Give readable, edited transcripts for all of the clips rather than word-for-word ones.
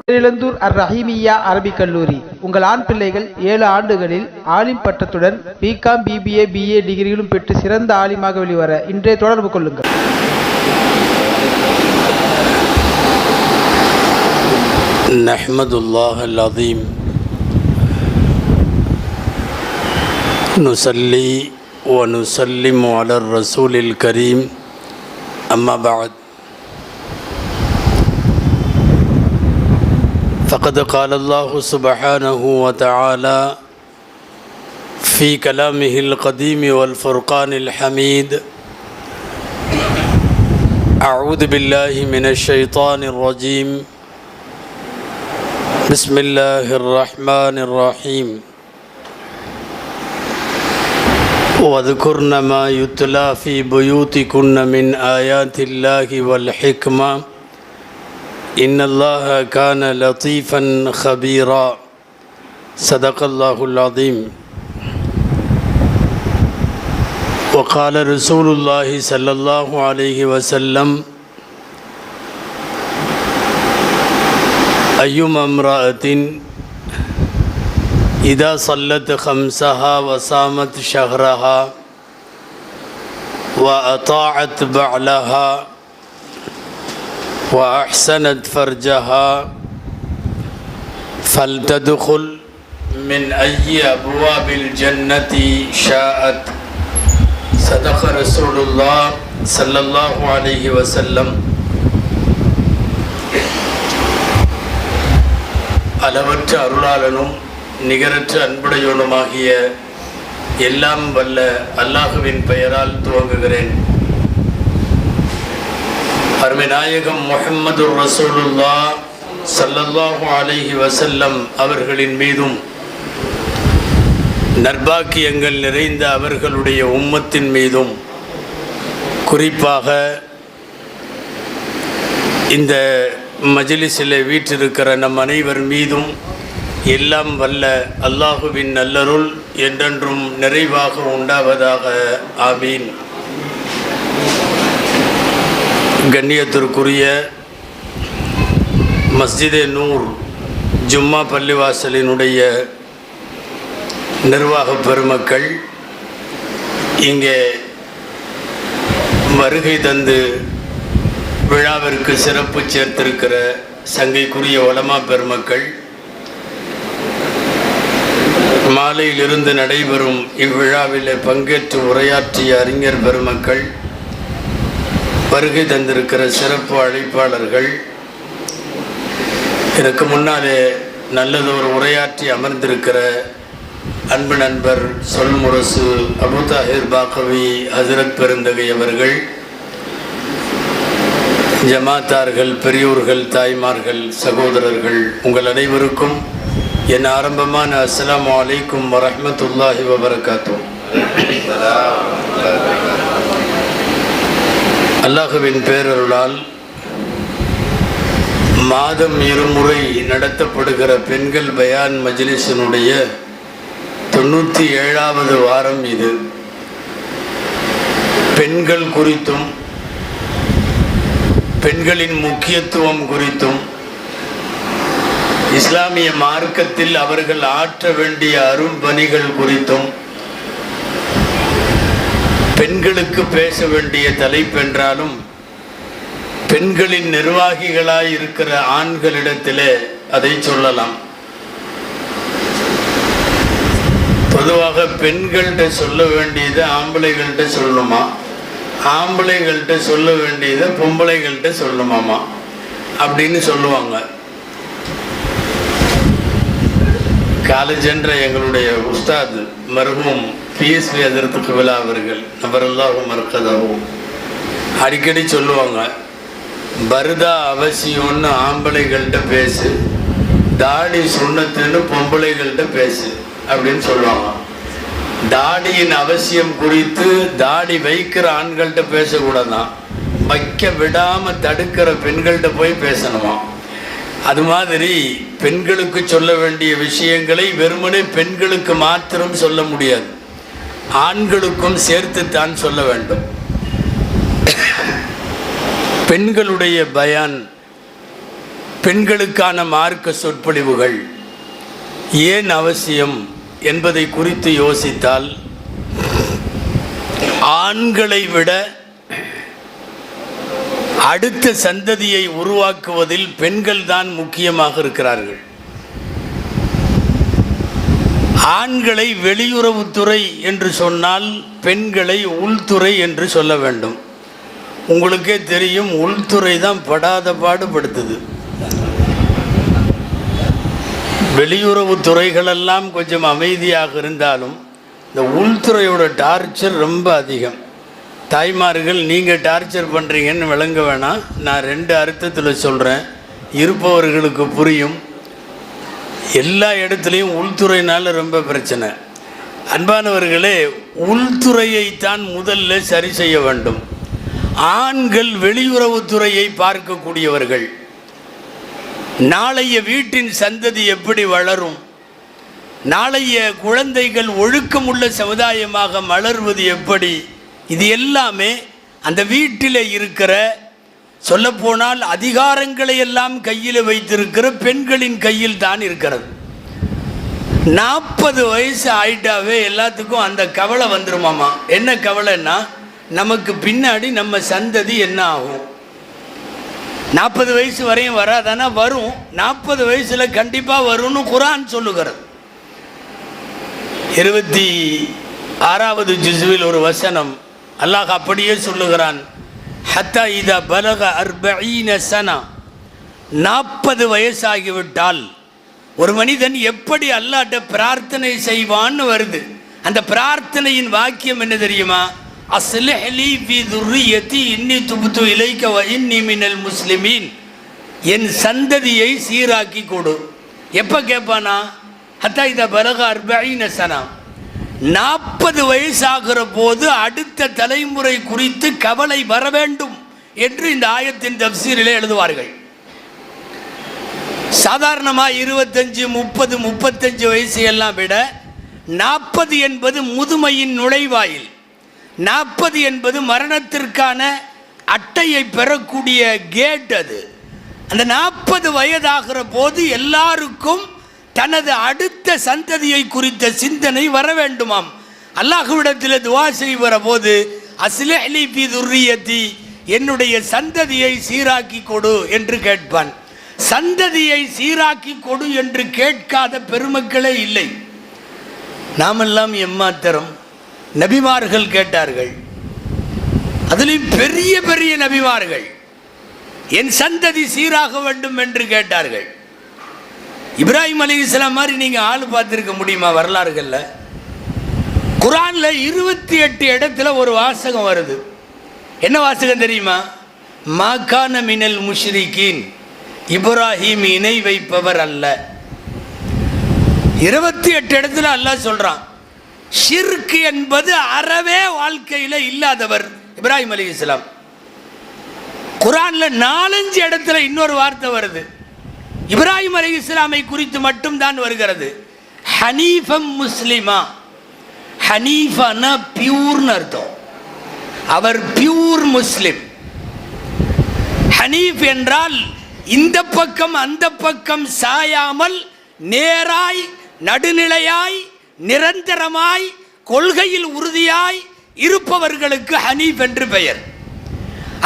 பேரிழந்தூர் அர்-ரஹீமிய்யா Arabic கல்லூரி. உங்கள் ஆண் பிள்ளைகள் 7 ஆண்டுகளில் ஆலிம் பட்டத்துடன் பிகாம், பிபிஏ, பிஏ டிகிரிகளும் பெற்று சிறந்த ஆலிமாக வெளிவர இன்றே தொடர்பு கொள்ளுங்கள். நஹ்மதுல்லாஹல் அஸீம் நுஸல்லி வ நுஸல்லிமு அலர் ரசூலில் கரீம். அம்மா பஅத். فقد قال الله سبحانه وتعالى في كلامه القديم والفرقان الحميد: أعوذ بالله من الشيطان الرجيم. بسم الله الرحمن الرحيم. واذكرن ما يتلى في بيوتكن من آيات الله والحكمة إن الله كان لطيفا خبيرا. صدق الله العظيم. وقال رسول الله صلى الله عليه وسلم: أيما امرأة إذا صلت خمسها وصامت شهرها وأطاعت بعلها وأحسنت فرجها فلتدخل من أي أبواب الجنة شاءت. صدق رسول الله صلى الله عليه وسلم. அளவற்ற அருளாளனும் நிகரற்ற அன்புடையோனுமாகிய எல்லாம் வல்ல அல்லாஹுவின் பெயரால் துவங்குகிறேன். அருமை நாயகம் முஹம்மது ரசூலுல்லாஹ் ஸல்லல்லாஹு அலைஹி வஸல்லம் அவர்களின் மீதும் நற்பாக்கியங்கள் நிறைந்த அவர்களுடைய உம்மத்தின் மீதும் குறிப்பாக இந்த மஜ்லிஸிலே வீற்றிருக்கிற நம் அனைவர் மீதும் எல்லாம் வல்ல அல்லாஹுவின் நல்லருள் என்றென்றும் நிறைவாக உண்டாவதாக. ஆமீன். கண்ணியத்திற்குரிய மஸ்ஜிதே நூர் ஜும்மா பள்ளிவாசலினுடைய நிர்வாக பெருமக்கள், இங்கே வருகை தந்து விழாவிற்கு சிறப்பு சேர்த்திருக்கிற சங்கைக்குரிய உலமா பெருமக்கள், மாலையிலிருந்து நடைபெறும் இவ்விழாவில் பங்கேற்று உரையாற்றிய அறிஞர் பெருமக்கள், வருகை தந்திருக்கிற சிறப்பு அழைப்பாளர்கள், எனக்கு முன்னாலே நல்லதொரு உரையாற்றி அமர்ந்திருக்கிற அன்பு நண்பர் சொல்முரசு அபு தாஹிர் பாக்கவி ஹசரத் பெருந்தகை அவர்கள், ஜமாத்தார்கள், பெரியோர்கள், தாய்மார்கள், சகோதரர்கள், உங்கள் அனைவருக்கும் என் ஆரம்பமான அஸ்ஸலாமு அலைக்கும் வரஹ்மத்துல்லாஹி வபரகாத்துஹு. அல்லாஹுவின் பேரருளால் மாதம் 2 முறை நடத்தப்படுகிற பெண்கள் பயான் மஜ்லிஸினுடைய 97வது வாரம் இது. பெண்கள் குறித்தும் பெண்களின் முக்கியத்துவம் குறித்தும் இஸ்லாமிய மார்க்கத்தில் அவர்கள் ஆற்ற வேண்டிய அரும்பணிகள் குறித்தும் பெண்களுக்கு பேச வேண்டிய தலைப்பென்றாலும் பெண்களின் நிர்வாகிகளாய் இருக்கிற ஆண்களிடத்திலே அதை சொல்லலாம். பொதுவாக பெண்கள்கிட்ட சொல்ல வேண்டியதை ஆம்பளைகள்கிட்ட சொல்லணுமா, ஆம்பளைகள்கிட்ட சொல்ல வேண்டியதை பொம்பளைகள்கிட்ட சொல்லணுமாமா அப்படின்னு சொல்லுவாங்க. காலேஜ் என்ற எங்களுடைய உஸ்தாத் மர்ஹூம் பிஎஸ்வி ஹஜ்ரத் விழா அவர்கள் நபரல்லாஹு மர்கதாவும் அடிக்கடி சொல்லுவாங்க, பர்தா அவசியம்னு ஆம்பளைகள்கிட்ட பேசு, தாடி சுண்ணத்துன்னு பொம்பளைகள்கிட்ட பேசு அப்படின்னு சொல்லுவாங்க. தாடியின் அவசியம் குறித்து தாடி வைக்கிற ஆண்கள்கிட்ட பேசக்கூடாதான், வைக்க விடாமல் தடுக்கிற பெண்கள்கிட்ட போய் பேசணுமா. அது மாதிரி பெண்களுக்கு சொல்ல வேண்டிய விஷயங்களை வெறுமனே பெண்களுக்கு மாத்திரம் சொல்ல முடியாது, ஆண்களுக்கும் சேர்த்துத்தான் சொல்ல வேண்டும். பெண்களுடைய பயான் பெண்களுக்கான மார்க்க சொற்பொழிவுகள் ஏன் அவசியம் என்பதை குறித்து யோசித்தால், ஆண்களை விட அடுத்த சந்ததியை உருவாக்குவதில் பெண்கள் தான் முக்கியமாக இருக்கிறார்கள். ஆண்களை வெளியுறவுத்துறை என்று சொன்னால் பெண்களை உள்துறை என்று சொல்ல வேண்டும். உங்களுக்கே தெரியும், உள்துறை தான் படாத பாடுபடுத்துது. வெளியுறவுத்துறைகளெல்லாம் கொஞ்சம் அமைதியாக இருந்தாலும் இந்த உள்துறையோட டார்ச்சர் ரொம்ப அதிகம். தாய்மார்கள், நீங்கள் டார்ச்சர் பண்ணுறீங்கன்னு விளங்க வேணாம். நான் 2 அர்த்தத்தில் சொல்கிறேன், இருப்பவர்களுக்கு புரியும். எல்லா இடத்துலையும் உள்துறையினால் ரொம்ப பிரச்சனை. அன்பானவர்களே, உள்துறையைத்தான் முதல்ல சரி செய்ய வேண்டும். ஆண்கள் வெளியுறவுத்துறையை பார்க்கக்கூடியவர்கள். நாளைய வீட்டின் சந்ததி எப்படி வளரும், நாளைய குழந்தைகள் ஒழுக்கமுள்ள சமுதாயமாக மலர்வது எப்படி, இது எல்லாமே அந்த வீட்டில் இருக்கிற, சொல்லப்போனால் அதிகாரங்களை எல்லாம் கையில் வைத்திருக்கிற பெண்களின் கையில் தான் இருக்கிறது. 40 வயசு ஆயிட்டாவே எல்லாத்துக்கும் அந்த கவலை வந்துருமாமா. என்ன கவலைன்னா, நமக்கு பின்னாடி நம்ம சந்ததி என்ன ஆகும். 40 வயசு வரையும் வராதானா? வரும். 40 வயசில் கண்டிப்பாக வரும்னு குர்ஆன் சொல்லுகிறது. 26வது ஜுஸ்வில் ஒரு வசனம் அல்லாஹ் அப்படியே சொல்லுகிறான், ஹத்தா இதா பலக 40 சனா, 40 வயசாகிவிட்டால் ஒரு மனிதன் எப்படி அல்லாஹ்ட்ட பிரார்த்தனை செய்வான்னு வருது. அந்த பிரார்த்தனையின் வாக்கியம் என்ன தெரியுமா? அஸ்லிஹ் லீ ஃபீ துர்ரியத்தி இன்னி துப்து இலைக்க வ இன்னி மினல் முஸ்லிமீன். என் சந்ததியை சீராக்கி கொடு. எப்போ கேட்பானா? ஹத்தா இதா பலக 40 சனா, 40 வயசாகிற போது அடுத்த தலைமுறை குறித்து கவலை வர வேண்டும் என்று இந்த ஆயத்தின் தப்சீரிலே எழுதுவார்கள். சாதாரணமாக 25, 30, 35 வயசு எல்லாம் விட 40 என்பது முதுமையின் நுழைவாயில். 40 என்பது மரணத்திற்கான அட்டையை பெறக்கூடிய கேட். அது அந்த 40 வயதாகிற போது எல்லாருக்கும் தனது அடுத்த சந்ததியை குறித்த சிந்தனை வர வேண்டுமாம். அல்லாஹ்விடத்தில் துஆ செய்கிற போது அஸ்லிஹ் லீ ஃபீ துர்ரியத்தி, என்னுடைய சந்ததியை சீராக்கி கொடு என்று கேட்பான். சந்ததியை சீராக்கி கொடு என்று கேட்காத பெருமக்களே இல்லை. நாமெல்லாம் எம்மாத்திரம். நபிமார்கள் கேட்டார்கள், அதிலும் பெரிய பெரிய நபிமார்கள் என் சந்ததி சீராக வேண்டும் என்று கேட்டார்கள். இப்ராஹிம் அலைஹிஸ்ஸலாம் மாதிரி நீங்கள் ஆள் பார்த்துருக்க முடியுமா வரலாறுகளில்? குர்ஆனில் 28 இடத்துல ஒரு வாசகம் வருது. என்ன வாசகம் தெரியுமா? மாகான மினல் முஷ்ரிகீன், இப்ராஹிம் இணை வைப்பவர் அல்ல. 28 இடத்துல அல்லாஹ் சொல்றான், ஷிர்க் என்பது அறவே வாழ்க்கையில் இல்லாதவர் இப்ராஹிம் அலைஹிஸ்ஸலாம். குர்ஆனில் 4-5 இடத்துல இன்னொரு வார்த்தை வருது, இப்ராஹிம் அலைஹிஸ்ஸலாமை குறித்து மட்டும் தான் வருகிறது. ஹனீஃபம் முஸ்லிமா. ஹனீஃபானா பியூர்னு அர்த்தம். அவர் பியூர் முஸ்லிம். ஹனீஃப் என்றால் இந்த பக்கம் அந்த பக்கம் சாயாமல் நேராய், நடுநிலையாய், நிரந்தரமாய், கொள்கையில் உறுதியாய் இருப்பவர்களுக்கு ஹனீஃப் என்று பெயர்.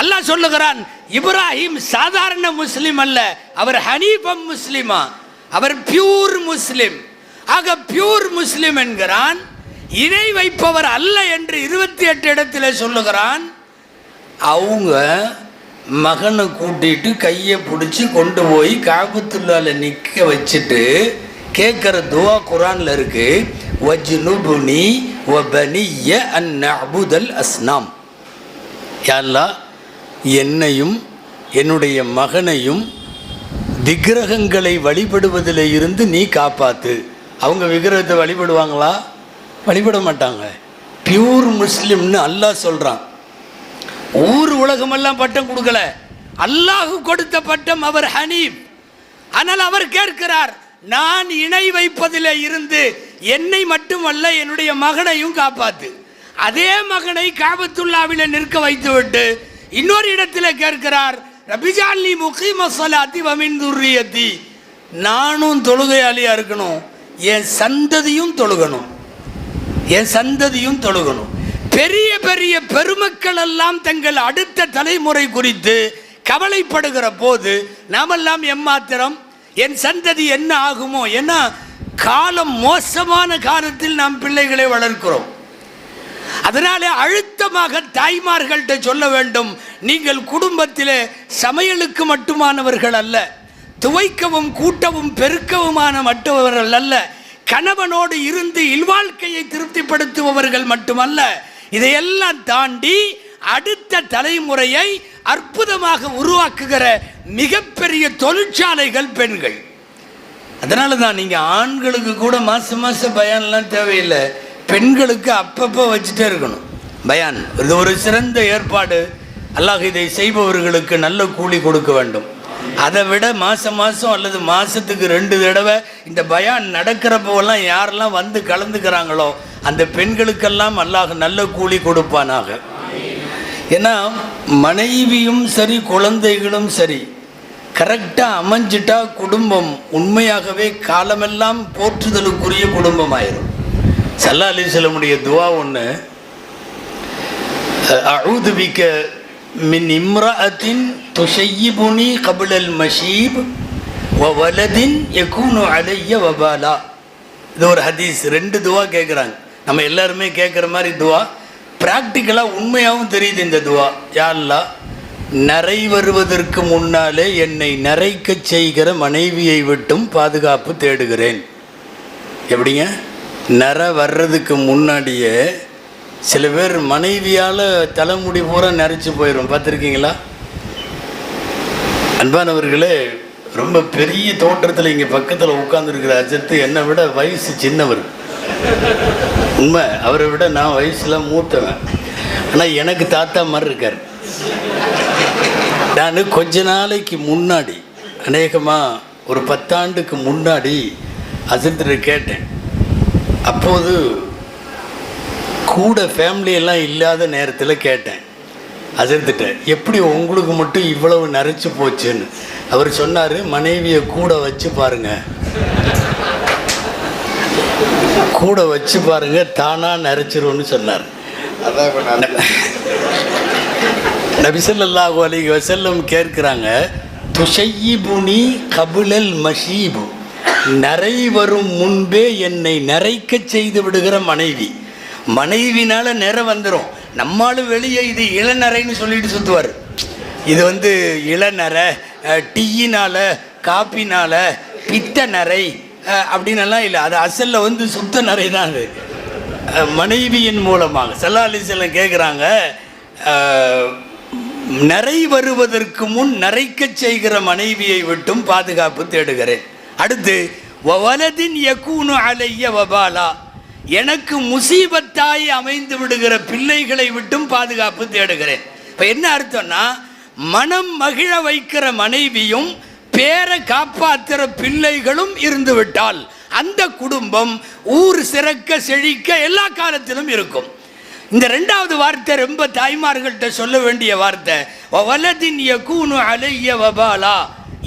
அல்லாஹ் சொல்லுகிறான், இப்ராஹிம் சாதாரண முஸ்லிம் அல்ல, அவர் ஹனீஃபம் முஸ்லிமா, அவர் பியூர் முஸ்லிம். ஆக பியூர் முஸ்லிம் என்கிறான், இணை வைப்பவர் அல்ல என்று 28 இடத்துல சொல்லுகிறான். அவங்க மகனை கூட்டிட்டு கையை பிடிச்சி கொண்டு போய் காபத்துல்லால நிற்க வச்சுட்டு கேட்குற துவா குர்ஆன்ல இருக்கு, வஜ்னுபுனி வபனிய அன் நஅபுதல் அஸ்னாம். யா அல்லாஹ், என்னையும் என்னுடைய மகனையும் விக்கிரகங்களை வழிபடுவதில் இருந்து நீ காப்பாத்து. அவங்க விக்கிரகத்தை வழிபடுவாங்களா? வழிபட மாட்டாங்க. பியூர் முஸ்லிம்னு அல்லாஹ் சொல்றான். ஊர் உலகமெல்லாம் பட்டம் கொடுக்கல, அல்லாஹ் கொடுத்த பட்டம் அவர் ஹனீப். ஆனால் அவர் கேட்கிறார், நான் இணை வைப்பதில் இருந்து என்னை மட்டுமல்ல என்னுடைய மகனையும் காப்பாத்து. அதே மகனை காபத்துல்லாவில நிற்க வைத்துவிட்டு இன்னொரு இடத்துல கேட்கிறார், ரபிஜாலி முகீம ஸலாத்தி வ மின் துர்ரியத்தி, நானும் தொழுகையாளியா இருக்கணும், என் சந்ததியும் தொழுகணும், என் சந்ததியும் தொழுகணும். பெரிய பெரிய பெருமக்கள் எல்லாம் தங்கள் அடுத்த தலைமுறை குறித்து கவலைப்படுகிற போது நாமெல்லாம் எம்மாத்திரம், என் சந்ததி என்ன ஆகுமோ? ஏன்னா காலம் மோசமான காலத்தில் நாம் பிள்ளைகளை வளர்க்கிறோம். அதனாலே அழுத்தமாக தாய்மார்கள்ட்ட சொல்ல வேண்டும், நீங்கள் குடும்பத்திலே சமையலுக்கு மட்டுமானவர்கள் அல்ல, துவைக்கவும் கூட்டவும் பெருக்கவுமான மற்றவர்கள் அல்ல, கணவனோடு இருந்து இல்வாழ்க்கையை திருப்திப்படுத்துபவர்கள் மட்டுமல்ல, இதையெல்லாம் தாண்டி அடுத்த தலைமுறையை அற்புதமாக உருவாக்குகிற மிகப்பெரிய தொழிற்சாலைகள் பெண்கள். அதனால தான் நீங்கள் ஆண்களுக்கு கூட மாதம் மாதம் பயான்லாம் தேவையில்லை, பெண்களுக்கு அப்பப்போ வச்சுட்டே இருக்கணும் பயான். இது ஒரு சிறந்த ஏற்பாடு. அல்லாஹ் இதை செய்பவர்களுக்கு நல்ல கூலி கொடுக்க வேண்டும். அதை விட மாதம் மாதம் அல்லது மாதத்துக்கு 2 தடவை இந்த பயான் நடக்கிறப்போலாம் யாரெல்லாம் வந்து கலந்துக்கிறாங்களோ அந்த பெண்களுக்கெல்லாம் அல்லாஹ் நல்ல கூலி கொடுப்பானாக. ஏன்னா மனைவியும் சரி குழந்தைகளும் சரி கரெக்டாக அமைஞ்சிட்டா குடும்பம் உண்மையாகவே காலமெல்லாம் போற்றுதலுக்குரிய குடும்பம் ஆயிரும். ஸல்லல்லாஹு அலைஹி வஸல்லமுடைய துவா ஒன்று, அஊது பிக மின் இம்ரஅத்தின் துஷய்யிபுனி கப்லல் மஷீப் வ வலதின் யகூனு அலைய வபாலா. இது ஒரு ஹதீஸ். 2 துவா கேட்குறாங்க. நம்ம எல்லாருமே கேட்குற மாதிரி துவா, ப்ராக்டிக்கலாக உண்மையாகவும் தெரியுது இந்த துவா. யா அல்லாஹ், நரை வருவதற்கு முன்னாலே என்னை நரைக்க செய்கிற மனைவியை விட்டும் பாதுகாப்பு தேடுகிறேன். எப்படிங்க? நர வர்றதுக்கு முன்னாடியே சில பேர் மனைவியால் தலைமுடி பூரா நரைச்சி போயிடும், பார்த்துருக்கீங்களா? அன்பானவர்களே, ரொம்ப பெரிய தோற்றத்தில் இங்கே பக்கத்தில் உட்காந்துருக்கிற அஜத்து என்னை விட வயசு சின்னவர். உண்மை, அவரை விட நான் வயசுலாம் மூத்தவன். ஆனால் எனக்கு தாத்தா மாதிரி இருக்கார். நான் கொஞ்ச நாளைக்கு முன்னாடி, அநேகமாக ஒரு 10 ஆண்டுக்கு முன்னாடி அஜத்துட்டு கேட்டேன். அப்போது கூட ஃபேமிலியெல்லாம் இல்லாத நேரத்தில் கேட்டேன் அஜத்துட்ட, எப்படி உங்களுக்கு மட்டும் இவ்வளவு நரைச்சி போச்சுன்னு. அவர் சொன்னார், மனைவியை கூட வச்சு பாருங்க, கூட வச்சு பாருங்க, தானாக நரைச்சிரும்னு சொன்னார். அதான் நபி ஸல்லல்லாஹு அலைஹி வஸல்லம் கேட்குறாங்க, துஷய்யிபுனி கபுலல் மஷீபு, நரை வரும் முன்பே என்னை நரைக்க செய்து விடுகிற மனைவி. மனைவினால நிறை வந்துடும். நம்மளும் வெளியே இது இளநரைன்னு சொல்லிட்டு சுற்றுவார். இது இளநரை, டீயினால் காப்பினால் பித்த நரை அப்படின்னெல்லாம் இல்லை. அது அசலில் சுத்த நரை தான். அது மனைவியின் மூலமாக ஸல்லல்லாஹு அலைஹி வஸல்லம் கேட்குறாங்க, நரை வருவதற்கு முன் நரைக்க செய்கிற மனைவியை விட்டும் பாதுகாப்பு தேடுகிறேன். அடுத்து வலதின் யகூனு அலைய வபாலா, எனக்கு முசீபத்தாய் அமைந்து விடுகிற பிள்ளைகளை விட்டும் பாதுகாப்பு தேடுகிறேன். இப்போ என்ன அர்த்தம்னா, மனம் மகிழ வைக்கிற மனைவியும் பேரை காப்பாற்றுற பிள்ளைகளும் இருந்து விட்டால் அந்த குடும்பம் ஊர் சிறக்க செழிக்க எல்லா காலத்திலும் இருக்கும். இந்த 2வது வார்த்தை ரொம்ப தாய்மார்கள்ட்ட சொல்ல வேண்டிய வார்த்தை. வலதின் யகூனு அலைய வபாலா,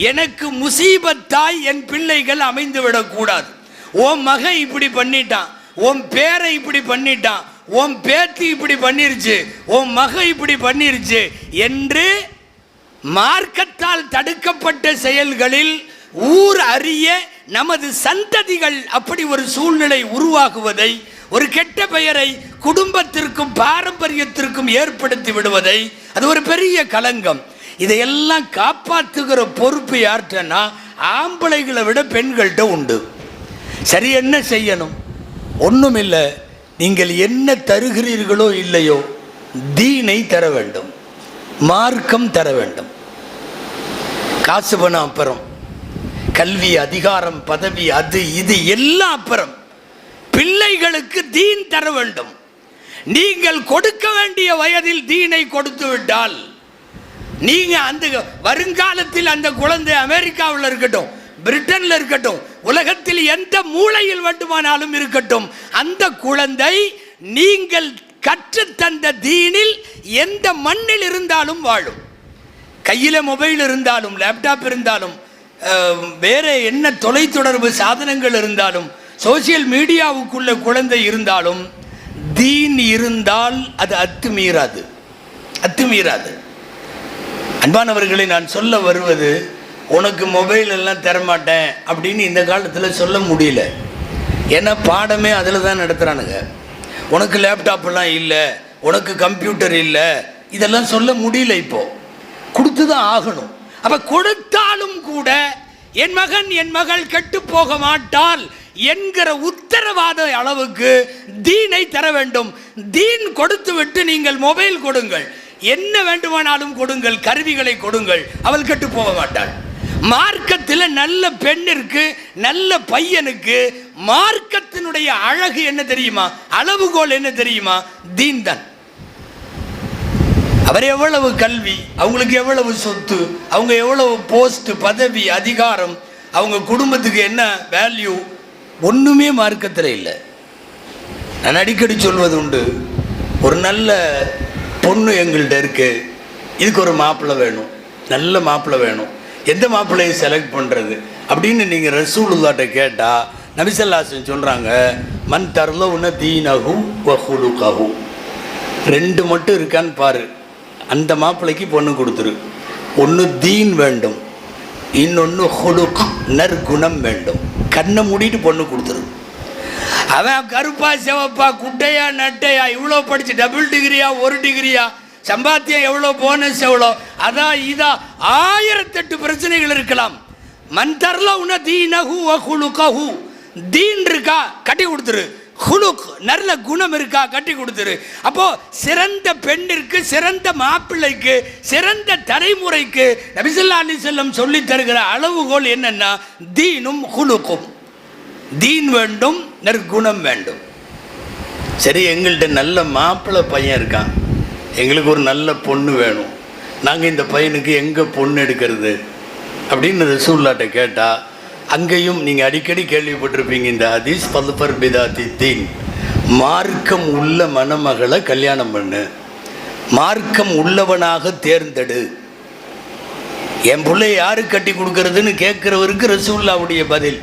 எனக்கு முசீபத்தாய் என் பிள்ளைகள் அமைந்து விடக்கூடாது. உன் மகன் இப்படி பண்ணிட்டான், உன் பேரை இப்படி பண்ணிட்டான், உன் பேத்தி இப்படி பண்ணிருச்சு, உன் மகன் இப்படி பண்ணிருச்சு என்று மார்க்கத்தால் தடுக்கப்பட்ட செயல்களில் ஊர் அறிய நமது சந்ததிகள் அப்படி ஒரு சூழ்நிலை உருவாகுவதை, ஒரு கெட்ட பெயரை குடும்பத்திற்கும் பாரம்பரியத்திற்கும் ஏற்படுத்தி விடுவதை, அது ஒரு பெரிய களங்கம். இதையெல்லாம் காப்பாற்றுகிற பொறுப்பு யார்கிட்டனா ஆம்பளைகளை விட பெண்கள்கிட்ட உண்டு. சரி, என்ன செய்யணும்? ஒன்றும் இல்லை. நீங்கள் என்ன தருகிறீர்களோ இல்லையோ தீனை தர வேண்டும், மார்க்கம் தர வேண்டும். காசு பணம் அப்புறம், கல்வி அதிகாரம் பதவி அது இது எல்லாம் அப்புறம். பிள்ளைகளுக்கு தீன் தர வேண்டும். நீங்கள் கொடுக்க வேண்டிய வயதில் தீனை கொடுத்து விட்டால் நீங்க அந்த வருங்காலத்தில் அந்த குழந்தை அமெரிக்காவில் இருக்கட்டும், பிரிட்டன்ல இருக்கட்டும், உலகத்தில் எந்த மூலையில் வேண்டுமானாலும் இருக்கட்டும், அந்த குழந்தை நீங்கள் கற்றுத்தந்த தீனில் எந்த மண்ணில் இருந்தாலும் வாழும். கையில் மொபைல் இருந்தாலும் லேப்டாப் இருந்தாலும் வேற என்ன தொலைத்தொடர்பு சாதனங்கள் இருந்தாலும் சோசியல் மீடியாவுக்குள்ள குழந்தை இருந்தாலும் தீன் இருந்தால் அது அத்துமீறாது. அன்பானவர்களை, நான் சொல்ல வருவது, உனக்கு மொபைல் எல்லாம் தரமாட்டேன் அப்படின்னு இந்த காலத்தில் சொல்ல முடியல. ஏன்னா பாடமே அதில் தான் நடத்துகிறானுங்க. உனக்கு லேப்டாப்லாம் இல்லை, உனக்கு கம்ப்யூட்டர் இல்லை, இதெல்லாம் சொல்ல முடியல. இப்போ கொடுத்து தான் ஆகணும். அப்போ கொடுத்தாலும் கூட என் மகன் என் மகள் கெட்டு போக மாட்டாள் என்கிற உத்தரவாத அளவுக்கு தீனை தர வேண்டும். தீன் கொடுத்து விட்டு நீங்கள் மொபைல் கொடுங்கள், என்ன வேண்டுமானாலும் கொடுங்கள், கருவிகளை கொடுங்கள், அவள் கெட்டு போக மாட்டாள். மார்க்கத்தில் நல்ல பெண்ணிற்கு நல்ல பையனுக்கு மார்க்கத்தினுடைய அழகு என்ன தெரியுமா? அளவுகோல் என்ன தெரியுமா? தீன் தான். அவர் எவ்வளவு கல்வி, அவங்களுக்கு எவ்வளவு சொத்து, அவங்க எவ்வளவு போஸ்ட், பதவி, அதிகாரம், அவங்க குடும்பத்துக்கு என்ன வேல்யூ, ஒன்றுமே மார்க்கத்தில் இல்லை. நான் அடிக்கடி சொல்வது உண்டு, ஒரு நல்ல பொண்ணு எங்கள்கிட்ட இருக்கு, இதுக்கு ஒரு மாப்பிள்ளை வேணும், நல்ல மாப்பிள்ளை வேணும், எந்த மாப்பிள்ளையை செலக்ட் பண்ணுறது அப்படின்னு நீங்கள் ரசூலுல்லாஹ்ட்ட கேட்டால் நபி ஸல்லல்லாஹு அலைஹி வஸல்லம் சொல்கிறாங்க, மன் தர்லவுன தீனஹு வ குலுகஹு, ரெண்டு மட்டும் இருக்கான்னு பாரு, அந்த மாப்பிள்ளைக்கு பொண்ணு கொடுத்துரு. ஒன்று தீன் வேண்டும், இன்னொன்று குலுக் நற்குணம் வேண்டும். கண்ணை மூடிட்டு பொண்ணு கொடுத்துரு. அவன் கருப்பா சிவப்பா குட்டையா நட்டையா, இவ்வளோ படிச்சு டபுள் டிகிரியா ஒரு டிகிரியா, சம்பாத்தியம் எவ்வளோ, போனஸ் எவ்வளோ, அதான் இதா 1008 பிரச்சனைகள் இருக்கலாம். மந்தர்ல உன தீனஹு வ குலுகஹு, தீன் இருக்கா கட்டி கொடுத்துரு, குலுக் நல்ல குணம் இருக்கா கட்டி கொடுத்துரு. அப்போ சிறந்த பெண்ணிற்கு, சிறந்த மாப்பிள்ளைக்கு, சிறந்த தலைமுறைக்கு நபி ஸல்லல்லாஹு அலைஹி வஸல்லம் சொல்லி தருகிற அளவுகோல் என்னன்னா தீனும் குலுக்கும். தீன் வேண்டும், நற்குணம் வேண்டும். சரி, எங்கள்கிட்ட நல்ல மாப்பிள்ளை பையன் இருக்கான், எங்களுக்கு ஒரு நல்ல பொண்ணு வேணும், நாங்கள் இந்த பையனுக்கு எங்கே பொண்ணு எடுக்கிறது அப்படின்னு ரசூலுல்லாஹ்ட்ட கேட்டால், அங்கேயும் நீங்கள் அடிக்கடி கேள்விப்பட்டிருப்பீங்க இந்த ஹதீஸ், பல்பர் பிதாத்தி தீன், மார்க்கம் உள்ள மணமகளை கல்யாணம் பண்ணு, மார்க்கம் உள்ளவனாக தேர்ந்தெடு. என் பிள்ளை யாருக்கு கட்டி கொடுக்கறதுன்னு கேட்குறவருக்கு ரசூலுல்லாஹ்வுடைய பதில்.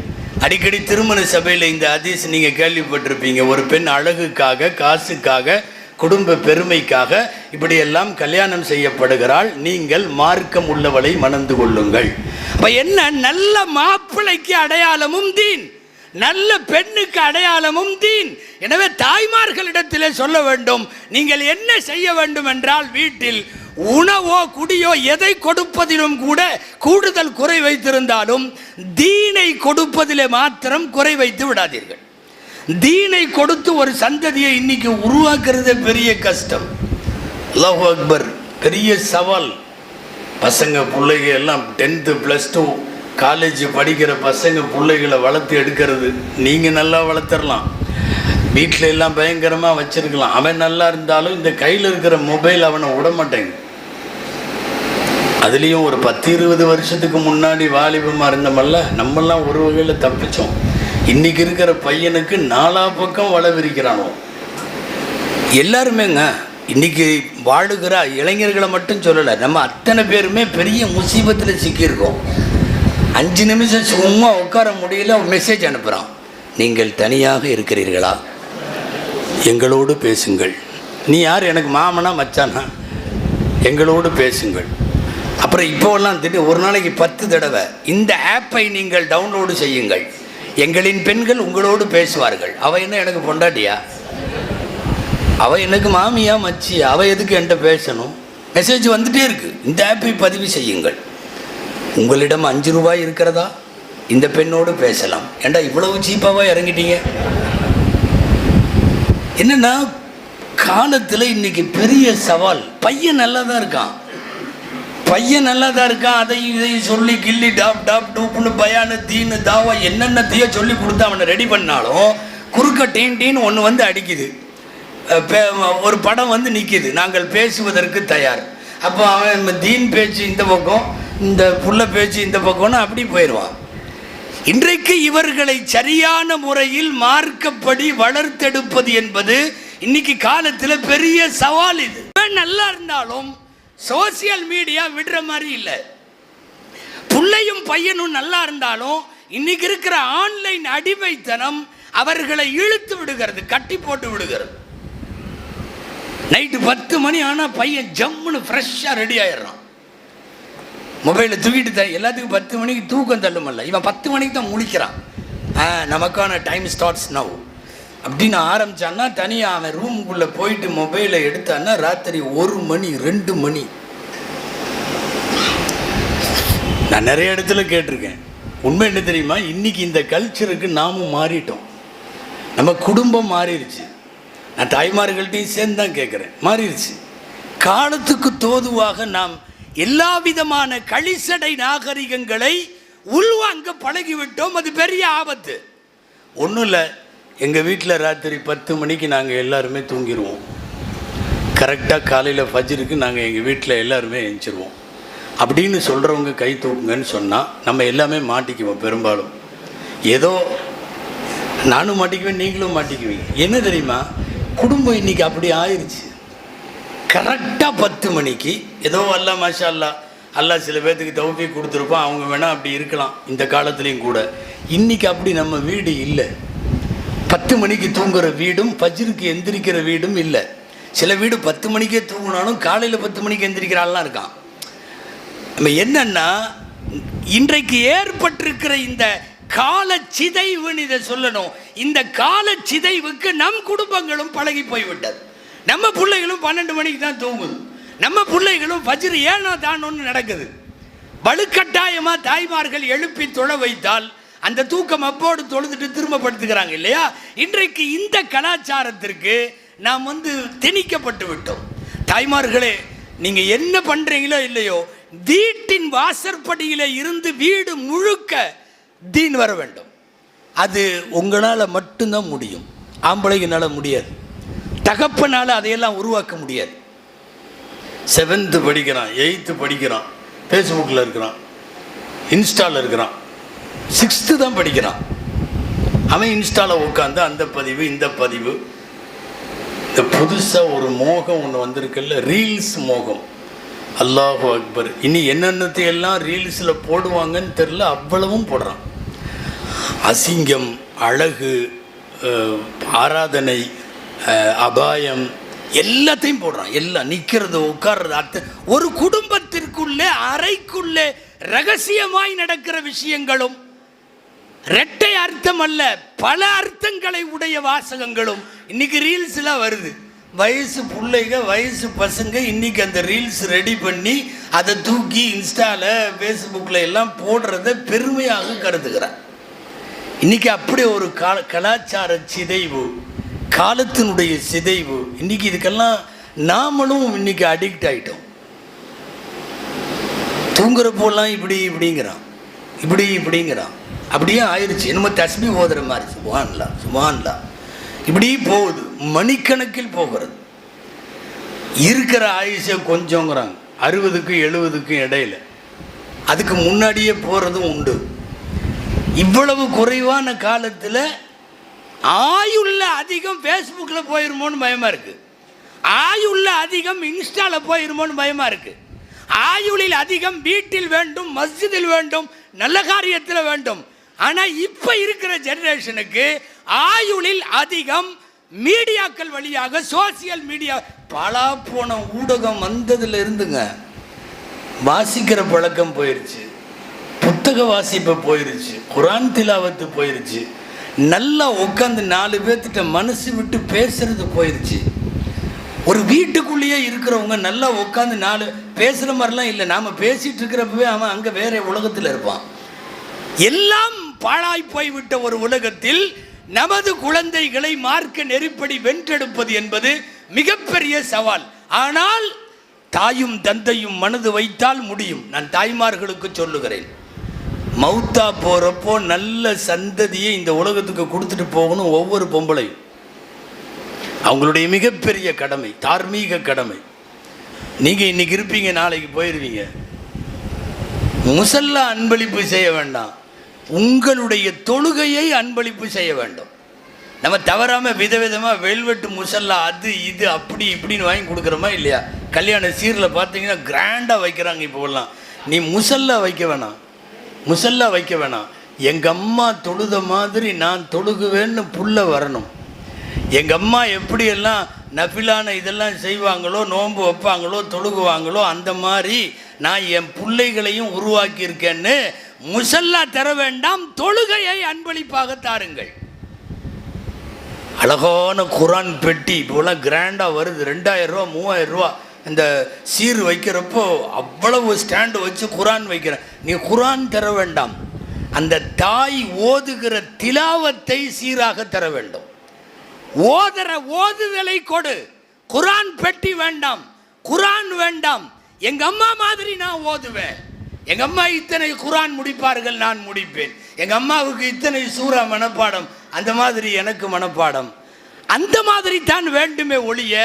அடிக்கடி திருமண சபையில் இந்த ஹதீஸ் நீங்கள் கேள்விப்பட்டிருப்பீங்க. ஒரு பெண் அழகுக்காக, காசுக்காக, குடும்ப பெருமைக்காக இப்படியெல்லாம் கல்யாணம் செய்யப்படுகிறாள், நீங்கள் மார்க்கம் உள்ளவளை மணந்து கொள்ளுங்கள். அப்ப என்ன, நல்ல மாப்பிள்ளைக்கு அடையாளமும் தீன், நல்ல பெண்ணுக்கு அடையாளமும் தீன். எனவே தாய்மார்களிடத்திலே சொல்ல வேண்டும், நீங்கள் என்ன செய்ய வேண்டும் என்றால், வீட்டில் உணவோ குடியோ எதை கொடுப்பதிலும் கூட கூடுதல் குறை வைத்திருந்தாலும் தீனை கொடுப்பதிலே மாத்திரம் குறை வைத்து விடாதீர்கள். தீனை கொடுத்து ஒரு சந்ததியை இன்னைக்கு உருவாக்குறதே பெரிய கஷ்டம். அல்லாஹு அக்பர், பெரிய சவால். பசங்க பிள்ளைங்க எல்லாம் 10th +2 காலேஜ் படிக்கிற பசங்க பிள்ளைகளை வளர்த்து எடுக்கிறது. நீங்கள் நல்லா வளர்த்துடலாம், வீட்டில் எல்லாம் பயங்கரமாக வச்சுருக்கலாம், அவன் நல்லா இருந்தாலும் இந்த கையில் இருக்கிற மொபைல் அவனை விட மாட்டேங்க. அதுலேயும் ஒரு 10-20 வருஷத்துக்கு முன்னாடி வாலிபமாக இருந்தோமல்ல, நம்மெல்லாம் ஒரு வகையில் தப்பிச்சோம். இன்றைக்கி இருக்கிற பையனுக்கு 4 பக்கம் வலை விரிக்கிறானோ எல்லாருமேங்க. இன்றைக்கி வாழுகிற இளைஞர்களை மட்டும் சொல்லலை, நம்ம அத்தனை பேருமே பெரிய முசீபத்தில் சிக்கியிருக்கோம். 5 நிமிஷம் சும்மா உட்கார முடியல, மெசேஜ் அனுப்புகிறான், நீங்கள் தனியாக இருக்கிறீர்களா, எங்களோடு பேசுங்கள். நீ யார், எனக்கு மாமனா மச்சானா, எங்களோடு பேசுங்கள். அப்புறம் இப்போல்லாம் திடீர் ஒரு நாளைக்கு 10 தடவை இந்த ஆப்பை நீங்கள் டவுன்லோடு செய்யுங்கள், எங்களின் பெண்கள் உங்களோடு பேசுவார்கள். அவள் என்ன எனக்கு பொண்டாட்டியா, அவள் எனக்கு மாமியா மச்சியா, அவள் எதுக்கு என்கிட்ட பேசணும்? மெசேஜ் வந்துகிட்டே இருக்குது, இந்த ஆப்பை பதிவு செய்யுங்கள். உங்களிடம் 5 ரூபாய் இருக்கிறதா, இந்த பெண்ணோடு பேசலாம். ஏண்டா இவ்வளவு சீப்பாக இறங்கிட்டீங்க? என்னன்னா காலத்தில் இன்னைக்கு பெரிய சவால். பையன் நல்லா தான் இருக்கான், அதை இதையும் சொல்லி கில்லி டாப் டாப் டூப்புன்னு பயானு தீனு தாவா என்னென்னத்தையோ சொல்லி கொடுத்து அவனை ரெடி பண்ணாலும் குறுக்க டீன்னு ஒன்று வந்து அடிக்குது. ஒரு படம் வந்து நிற்கிது, நாங்கள் பேசுவதற்கு தயார். அப்போ அவன் தீன் பேச்சு இந்த பக்கம், இந்த புள்ள பேச்சு இந்த பக்கம்னு அப்படி போயிடுவான். இன்றைக்கு இவர்களை சரியான முறையில் மார்க்கப்படி வளர்த்தெடுப்பது என்பது இன்னைக்கு காலத்தில் பெரிய சவால். இது நல்லா இருந்தாலும் சோசியல் மீடியா விடுற மாதிரி இல்லை. பிள்ளையும் பையனும் நல்லா இருந்தாலும் இன்னைக்கு இருக்கிற ஆன்லைன் அடிமைத்தனம் அவர்களை இழுத்து விடுகிறது, கட்டி போட்டு விடுகிறது. நைட்டு 10 மணி ஆனால் பையன் ஜம்முன்னு ஃப்ரெஷ்ஷாக ரெடி ஆயிடுறான், மொபைலை தூக்கிட்டு எல்லாத்துக்கும் 10 மணிக்கு தூக்கம் தள்ளுமல்ல, இவன் 10 மணிக்கு தான் முழிக்கிறான். நமக்கான டைம் ஸ்டார்ட்ஸ் நவ் அப்படின்னு ஆரம்பித்தான்னா தனியாக அவன் ரூமுக்குள்ளே போயிட்டு மொபைலை எடுத்தான்னா ராத்திரி 1 மணி 2 மணி. நான் நிறைய இடத்துல கேட்டிருக்கேன். உண்மை என்ன தெரியுமா, இன்றைக்கி இந்த கல்ச்சருக்கு நாமும் மாறிட்டோம். நம்ம குடும்பம் மாறிடுச்சு. நான் தாய்மார்கள்ட்டையும் சேர்ந்து தான் கேட்குறேன், மாறிடுச்சு. காலத்துக்கு தோதுவாக நாம் எல்லா விதமான கழிசடை நாகரிகங்களை உள்வாங்க பழகிவிட்டோம். அது பெரிய ஆபத்து. ஒன்றும் இல்லை, எங்கள் வீட்டில் ராத்திரி 10 மணிக்கு நாங்கள் எல்லாருமே தூங்கிடுவோம். கரெக்டாக காலையில் ஃபஜ்ருக்கு நாங்கள் எங்கள் வீட்டில் எல்லாருமே எழுந்திருவோம் அப்படின்னு சொல்கிறவங்க கை தூக்குங்கன்னு சொன்னால் நம்ம எல்லாமே மாட்டிக்குவோம். பெரும்பாலும் ஏதோ நானும் மாட்டிக்குவேன், நீங்களும் மாட்டிக்குவீங்க. என்ன தெரியுமா, குடும்பம் இன்றைக்கி அப்படி ஆயிடுச்சு. கரெக்டாக 10 மணிக்கு ஏதோ அல்லா மாஷா அல்லா சில பேர்த்துக்கு தௌஃபீக் கொடுத்துருப்போம், அவங்க வேணால் அப்படி இருக்கலாம் இந்த காலத்துலேயும் கூட. இன்றைக்கி அப்படி நம்ம வீடு இல்லை. 10 மணிக்கு தூங்குகிற வீடும் ஃபஜ்ருக்கு எந்திரிக்கிற வீடும் இல்லை. சில வீடு 10 மணிக்கே தூங்கினாலும் காலையில் 10 மணிக்கு எந்திரிக்கிறாள்லாம் இருக்கான். நம்ம என்னன்னா, இன்றைக்கு ஏற்பட்டிருக்கிற இந்த கால சிதைவுன்னு இதை சொல்லணும். இந்த கால சிதைவுக்கு நம் குடும்பங்களும் பழகி போய்விட்டது. நம்ம பிள்ளைகளும் 12 மணிக்கு தான் தூங்குது. நம்ம பிள்ளைகளும் ஃபஜ்ர் ஏனோ தானோன்னு நடக்குது. வலுக்கட்டாயமாக தாய்மார்கள் எழுப்பி தொழ வைத்தால் அந்த தூக்கம் அப்போடு தொழுதுட்டு திரும்ப படுத்துக்கிறாங்க இல்லையா. இன்றைக்கு இந்த கலாச்சாரத்திற்கு நாம் திணிக்கப்பட்டு விட்டோம். தாய்மார்களே, நீங்கள் என்ன பண்ணுறீங்களோ இல்லையோ, வீட்டின் வாசற்படியில் இருந்து வீடு முழுக்க தீன் வர வேண்டும். அது உங்களால் மட்டும்தான் முடியும், ஆம்பளைங்கனால முடியாது. தகப்பனால் அதையெல்லாம் உருவாக்க முடியாது. 7th படிக்கிறான், 8th படிக்கிறான், ஃபேஸ்புக்கில் இருக்கிறான், இன்ஸ்டாவில் இருக்கிறான், 6th தான் படிக்கிறான். அவன் இன்ஸ்டாவில் உட்காந்து அந்த பதிவு இந்த பதிவு, இந்த புதுசாக ஒரு மோகம் ஒன்று வந்திருக்குல்ல, ரீல்ஸ் மோகம். அல்லாஹு அக்பர். இனி என்னென்னத்தையெல்லாம் ரீல்ஸில் போடுவாங்கன்னு தெரில, அவ்வளவும் போடுறான். அசிங்கம், அழகு, ஆராதனை, அபாயம் எல்லாத்தையும் போடுறான். எல்லாம் நிற்கிறது உட்கார்றது. ஒரு குடும்பத்திற்குள்ளே அறைக்குள்ளே ரகசியமாய் நடக்கிற விஷயங்களும் இரட்டை அர்த்தம் அல்ல, பல அர்த்தங்களை உடைய வாசகங்களும் இன்னைக்கு ரீல்ஸ்லாம் வருது. வயசு பிள்ளைங்க, வயசு பசங்க இன்னைக்கு அந்த ரீல்ஸ் ரெடி பண்ணி அதை தூக்கி இன்ஸ்டாவில் ஃபேஸ்புக்கில் எல்லாம் போடுறத பெருமையாக கருதுகிறார். இன்னைக்கு அப்படி ஒரு கலாச்சார சிதைவு, காலத்தினுடைய சிதைவு. இன்னைக்கு இதுக்கெல்லாம் நாமளும் இன்னைக்கு அடிக்ட் ஆகிட்டோம். தூங்குறப்போலாம் இப்படிங்கிறான், இப்படிங்கிறான். அப்படியே ஆயிடுச்சு. என்னமோ தஸ்பீ ஓதுற மாதிரி, சுபான்லா இப்படி போகுது, மணிக்கணக்கில் போகிறது. இருக்கிற ஆயுஷை கொஞ்சங்கிறாங்க, 60க்கும் 70க்கும் இடையில. அதுக்கு முன்னாடியே போகிறதும் உண்டு. இவ்வளவு குறைவான காலத்தில் ஆயுள்ள அதிகம் ஃபேஸ்புக்கில் போயிருமோன்னு பயமாக இருக்குது. ஆயுள்ள அதிகம் இன்ஸ்டாவில் போயிருமோன்னு பயமாக இருக்குது. ஆயுளில் அதிகம் வீட்டில் வேண்டும், மஸ்ஜிதில் வேண்டும், நல்ல காரியத்தில் வேண்டும். ஆனால் இப்போ இருக்கிற ஜெனரேஷனுக்கு ஆயுளில் அதிகம் மீடியாக்கள் வழியாக, சோசியல் மீடியா, பலா போன ஊடகம் வந்ததுல இருந்துங்க வாசிக்கிற பழக்கம் போயிடுச்சு, புத்தக வாசிப்பு போயிடுச்சு, குரான் திலாவத்து போயிடுச்சு, நல்லா உட்காந்து 4 பேர்த்திட்ட மனசு விட்டு பேசுறது போயிடுச்சு. ஒரு வீட்டுக்குள்ளேயே இருக்கிறவங்க நல்லா உட்காந்து 4 பேசுகிற மாதிரிலாம் இல்லை. நாம் பேசிகிட்டு இருக்கிறப்பவே அவன் அங்கே வேற உலகத்தில் இருப்பான். எல்லாம் பாழாய் போய்விட்ட ஒரு உலகத்தில் நமது குழந்தைகளை மார்க்க நெருப்படி வென்றெடுப்பது என்பது மிகப்பெரிய சவால். ஆனால் தாயும் தந்தையும் மனது வைத்தால் முடியும். நான் தாய்மார்களுக்கு சொல்லுகிறேன், மௌத்தா போகிறப்போ நல்ல சந்ததியை இந்த உலகத்துக்கு கொடுத்துட்டு போகணும் ஒவ்வொரு பொம்பளையும். அவங்களுடைய மிகப்பெரிய கடமை, தார்மீக கடமை. நீங்கள் இன்னைக்கு இருப்பீங்க, நாளைக்கு போயிடுவீங்க. முசல்லா அன்பளிப்பு செய்ய வேண்டாம், உங்களுடைய தொழுகையை அன்பளிப்பு செய்ய வேண்டும். நம்ம தவறாமல் விதவிதமாக வெல்வெட்டு முசல்லா அது இது அப்படி இப்படின்னு வாங்கி கொடுக்குறோமா இல்லையா? கல்யாண சீரில் பார்த்தீங்கன்னா கிராண்டாக வைக்கிறாங்க இப்போலாம். நீ முசல்லா வைக்க வேணாம், முசல்லா வைக்க வேணாம். எங்கள் அம்மா தொழுத மாதிரி நான் தொழுகுவேன்னு புள்ள வரணும். எங்கள் அம்மா எப்படியெல்லாம் நஃபிலான இதெல்லாம் செய்வாங்களோ, நோன்பு வைப்பாங்களோ, தொழுகுவாங்களோ, அந்த மாதிரி நான் என் பிள்ளைகளையும் உருவாக்கியிருக்கேன்னு முசல்லா தர வேண்டாம், தொழுகையை அன்பளிப்பாக தாருங்கள். அழகான குரான் பெட்டி இப்போலாம் கிராண்டாக வருது, 2000 ரூபா 3000 ரூபா. இந்த சீர் வைக்கிறப்போ அவ்வளவு ஸ்டாண்டு வச்சு குரான் வைக்கிறேன். நீ குரான் தர வேண்டாம், அந்த தாய் ஓதுகிற திலாவத்தை சீராக தர வேண்டும். ஓதுற ஓதுதலை கொடு. குரான் பெட்டி வேண்டாம், குரான் வேண்டாம். எங்க அம்மா மாதிரி நான் ஓதுவேன். எங்க அம்மா இத்தனை குரான் முடிப்பார்கள், நான் முடிப்பேன். எங்க அம்மாவுக்கு இத்தனை சூரா மனப்பாடம், அந்த மாதிரி எனக்கு மனப்பாடம். அந்த மாதிரி தான் வேண்டுமே ஒழிய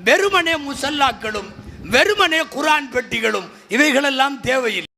வெறுமனே முசல்லாக்களும் வெறுமனே குரான் பெட்டிகளும் இவைகளெல்லாம் தேவையில்லை.